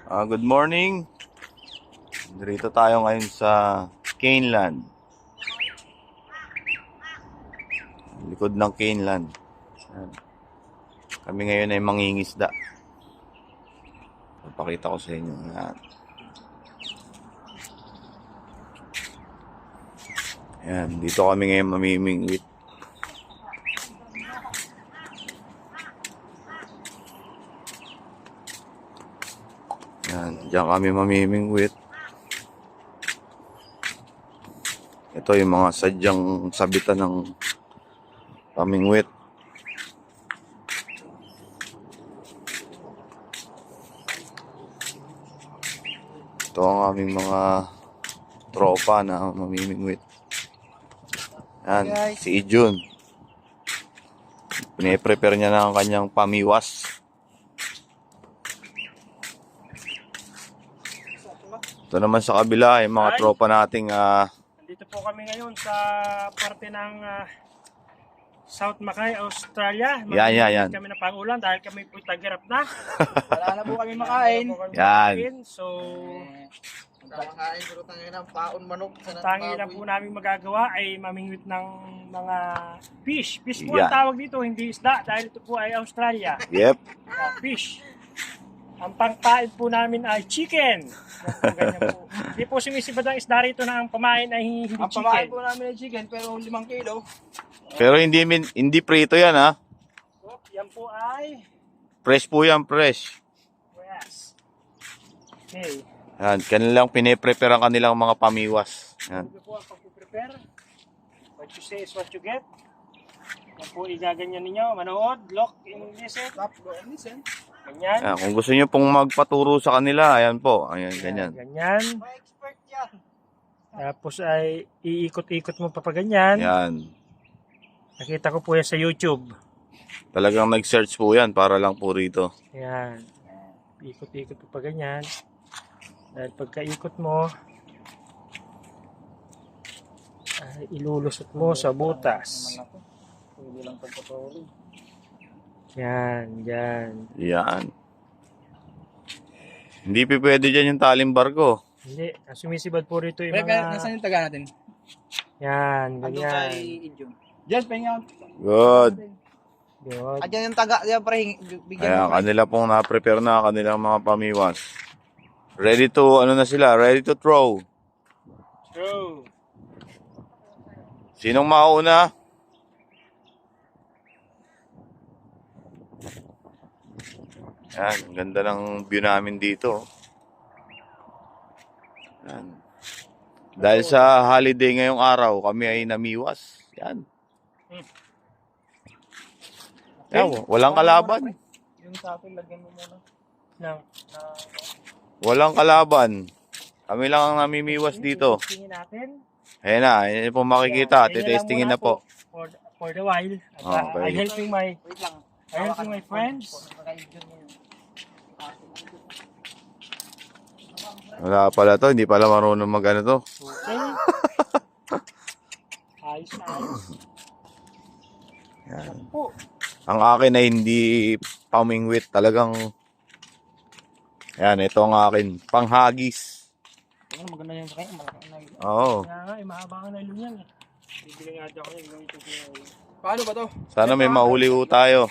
Good morning. Dito tayo ngayon sa Caneland. Likod ng Caneland. Kami ngayon ay mangingisda. Papakita ko sa inyo. Yan. Yan. Dito kami ngayon mamimingwit. Yan. Diyan kami mamimingwit. Ito yung mga sadyang sabitan ng pamingwit. Ito ang aming mga tropa na mamimingwit. Yan, si Ijun. Pine-prepare niya na ang kanyang pamiwas. Ito naman sa kabila ay mga tropa nating Dito po kami ngayon sa parte ng South Mackay, Australia. Yan. Kami ng pangulan dahil kami po taghirap na. Wala na po kami makain. Yan. So, Makain pero tangin ng paon manok. tangi lang po namin magagawa ay mamingwit ng mga fish. Fish po Yan. ang tawag dito, hindi isda dahil ito po ay Australia. Yep. Fish. Ang pangkain po namin ay chicken. Ganyan po. Hindi po sumisibad ang isda rito na ang pamain ay hindi Ang chicken. pamain po namin ng chicken pero 5 kilo. Pero hindi prito yan ha. So, yan po ay Fresh po yan, fresh. yes. Okay. Yan, kanilang pine-prepare ang kanilang mga pamiwas. Yan. Ito po ang pag-prepare. What you say is what you get. Yan po igaganyan ninyo. Manood, lock, and listen. Tap, go and listen. Ganyan. Yan, kung gusto niyo pong magpaturo sa kanila, ayan po. Ayan, ganyan. Ganyan. May expert yan. Tapos ay iikot-ikot mo pa ganyan. Yan. Nakita ko po yan sa YouTube. Talagang nag-search po yan para lang po rito. Yan. Ikot-ikot pa ganyan. Dahil pagka-ikot mo, ay ilulusot mo sa butas. Hindi lang pagpatuloy. Yan. Yan. Hindi pa pwede dyan yung taling barko. Hindi. Ang sumisibad po rito yung Pero mga... nasaan yung taga natin? Yan. Ando Ganyan. kay Idjong. Just pahinga. Good. Yun. Adyan yung taga, diyan para bigyan Ayan, mo. kanila pong na-prepare na kanilang mga pamiwas. Ready to, ano na sila? Ready to throw. True. Sinong mauna? Yan, ang ganda ng view namin dito. Yan. Dahil sa holiday ngayong araw, kami ay namiwas. Yan. Yan, walang kalaban. Yung sa akin, lagyan mo muna. Nang, Walang kalaban. Kami lang ang namimiwas dito. tingin natin. Ayan na, ayan po makikita. Tingnan lang Titestingin muna na po. For the while. At, Okay. I helping my Wait lang. my friends. Wala pala to, hindi pala marunong mag-ano to. Okay. Ayos. Yan. Po. Ang akin ay hindi pamingwit, talagang yan, ito ang akin, panghagis. Ano maganda yan sa kanya, malaki na yun. Oo. Kaya nga, mahaba ka na ilong yan eh. Bibili nga dyan ko yung gamitin ko. Paano ba to? Sana may mahuli ho tayo.